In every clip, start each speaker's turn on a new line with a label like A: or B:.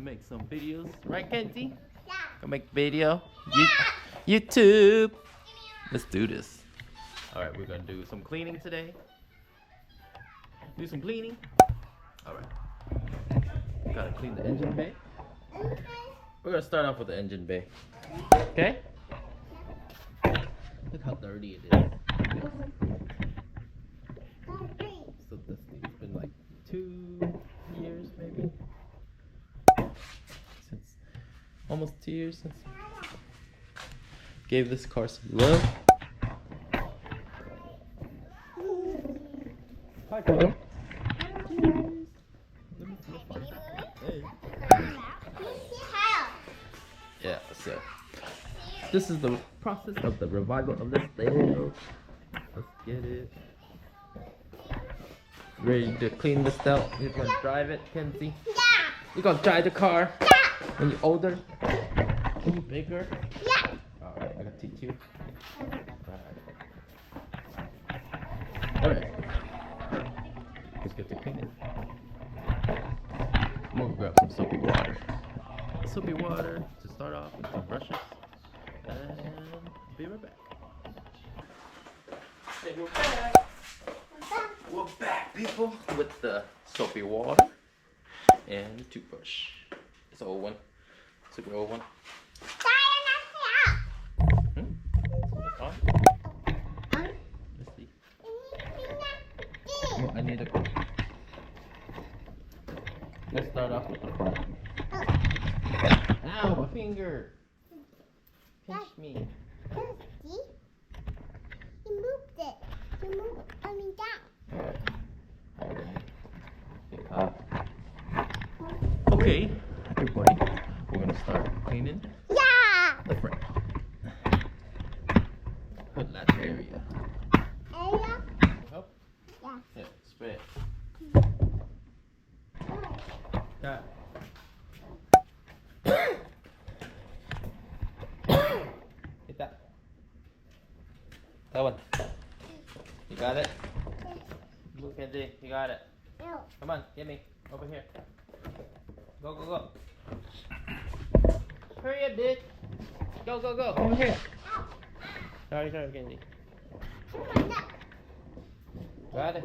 A: make some videos, right, Kenzie? Yeah. Gonna make video. YouTube. Let's do this. All right, we're gonna do some cleaning today. Do some cleaning. All right. Gotta clean the engine bay. We're gonna start off with the engine bay. Okay? Look how dirty it is. So this thing's been like 2 years maybe. Since almost 2 years since gave this car some love. Hi, Carlo. Yeah, so this is the process of the revival of this thing. Let's get it ready to clean this out. You're gonna drive it, Kenzie? Yeah. You're gonna drive the car? Yeah. When you're older? When you're bigger? Yeah. Alright, I gotta teach you. Alright. Let's get to clean it. I'm gonna grab some soapy water. Soapy water to start off with some brushes. And be right back. Hey, we're back. We're back, people, with the soapy water and the toothbrush. It's an old one. Super old one. On? Let's see. Oh, I need a. Let's start off with the front. Ow, my finger! Pinch me.
B: You moved it. You moved it down.
A: Okay, everybody, we're gonna start cleaning.
B: Yeah!
A: The front. Hood latch area.
B: Area?
A: Help?
B: Yeah.
A: Yeah, spray it. Yeah. Hit that. That one. You got it? Look at it. You got it.
B: No.
A: Come on, get me. Over here. Go, go, go. Hurry up, bitch. Go, go, go. Over here. Sorry, Kenzie. Got it?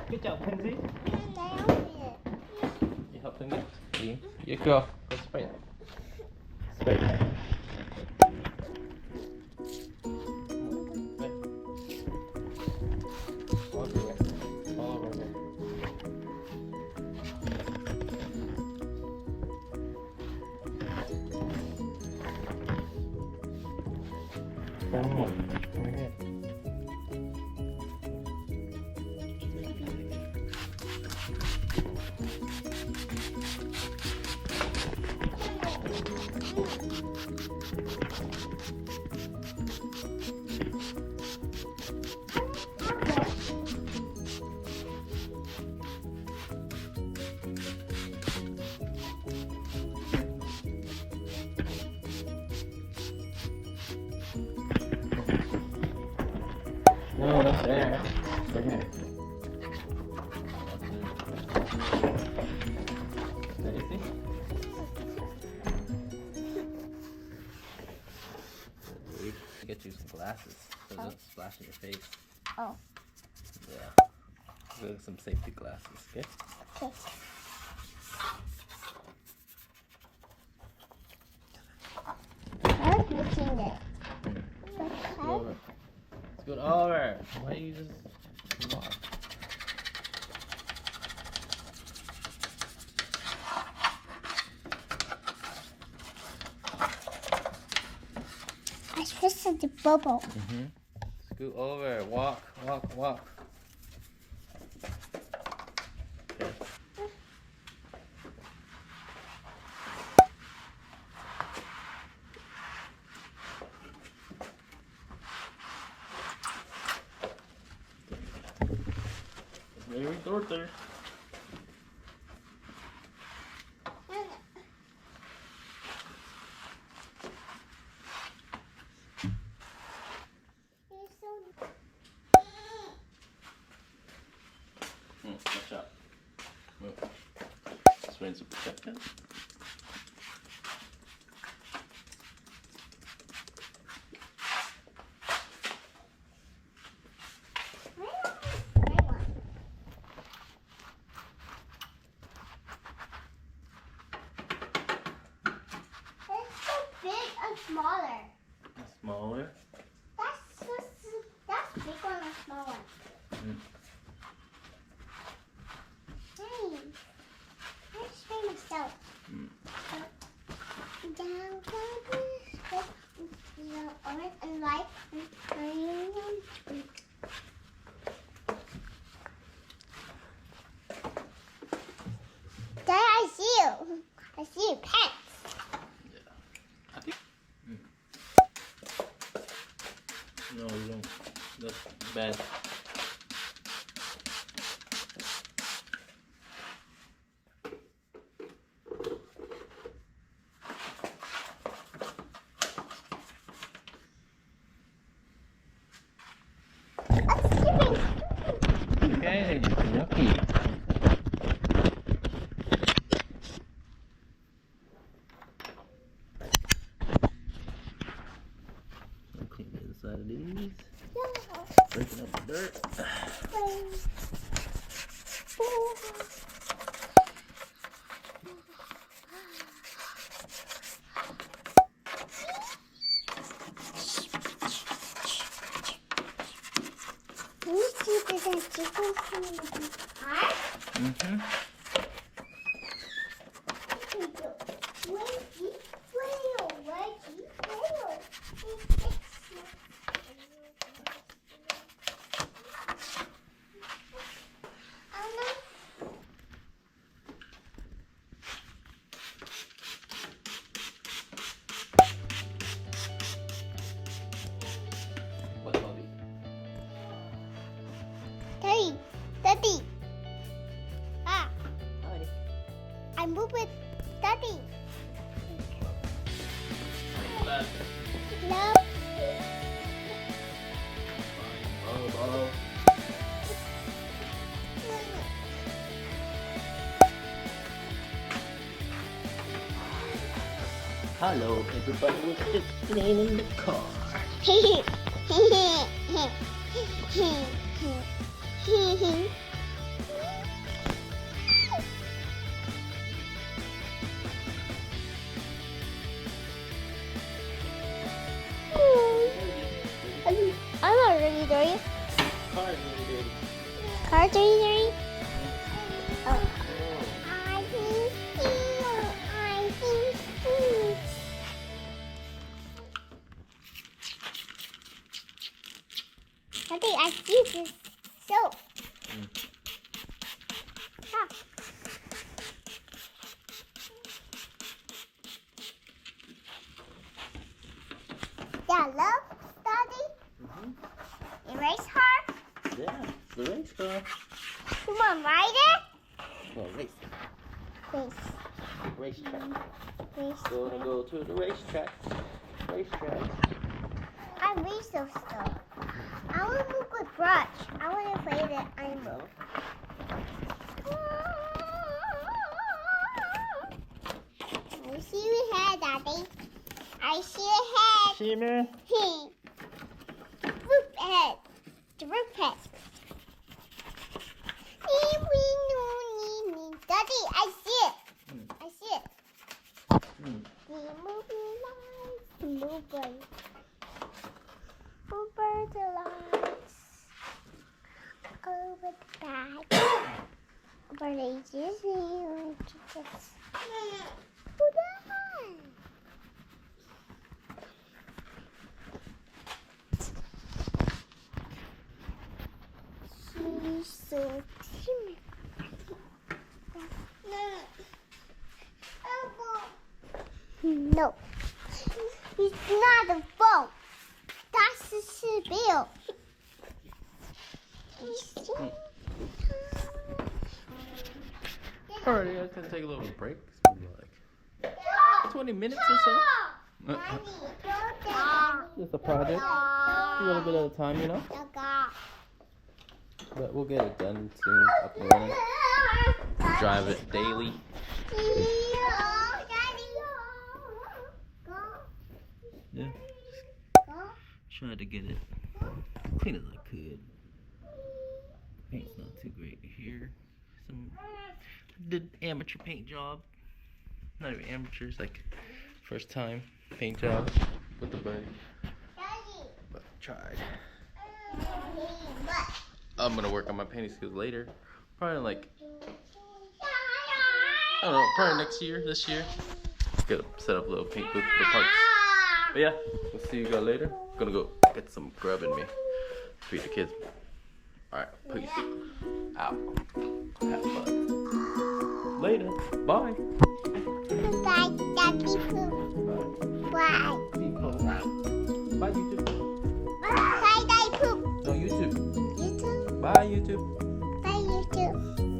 A: Good job, Kenzie. You helping me? You go. Go spray it. Spray it. No, not there. Right here. Let me see. Get you some glasses so it doesn't splash in your face.
B: Oh.
A: Yeah. Get some safety glasses, okay?
B: Okay. I was missing it.
A: Go over. Let's go over. Why do you just walk?
B: I twisted the bubble.
A: Scoot over. Walk, walk, walk. Okay. Very door there. Watch out. Move. Just wearing some protection.
B: Smaller.
A: Smaller.
B: That's big one or small one. Hey, I just made myself. Down, orange and light and green. Dad, I see you. I see your pants.
A: No, you don't. That's bad. Okay, yucky. Clean the inside of these. Breaking up the dirt.
B: Can you see there's a chicken coming apart?
A: What, Bobby?
B: Daddy. Ah,
A: Hi.
B: I move with Daddy.
A: Left.
B: Love.
A: Oh. Hello, everybody. We're just cleaning the car.
B: I'm not really dirty.
A: Car's really dirty.
B: Car dirty? Oh. Daddy, I see this soap. Ah. Yeah, love, Daddy. Erase her.
A: Yeah, it's the race car.
B: You want to ride it?
A: Well, race.
B: Race.
A: Racetrack.
B: Race.
A: Gonna go to the racetrack. Racetrack.
B: I race those stuff. I want to move with Watch. I want to play the animal. I see your head, Daddy. I see your head.
A: See me?
B: Roof head. The roof head. Daddy, I see it. I see it. Moving lights. Moving. Over the lights. Over the bag. Over the Disney. She's so timid. No, it's not a phone. That's a Sibyl.
A: Alright, guys, gonna take a little break. It's gonna be like 20 minutes or so. Just a project. A little bit at a time, you know? But we'll get it done soon, up and running. Drive it daily. Yeah. Try to get it clean as I could. Paint's not too great here. Did amateur paint job. Not even amateur, it's like first time paint job with the buddy. But tried. I'm gonna work on my painting skills later. Probably like, I don't know, probably next year, this year. Gotta set up a little paint booth for parts. But yeah, we'll see you guys later. Gonna go get some grub in me. Feed the kids. Alright, peace out. Have fun. Later. Bye.
B: Bye, Daddy Poop. Bye.
A: Bye, YouTube.
B: Bye, Daddy Poop.
A: No, YouTube.
B: YouTube.
A: Bye, YouTube.
B: Bye, YouTube.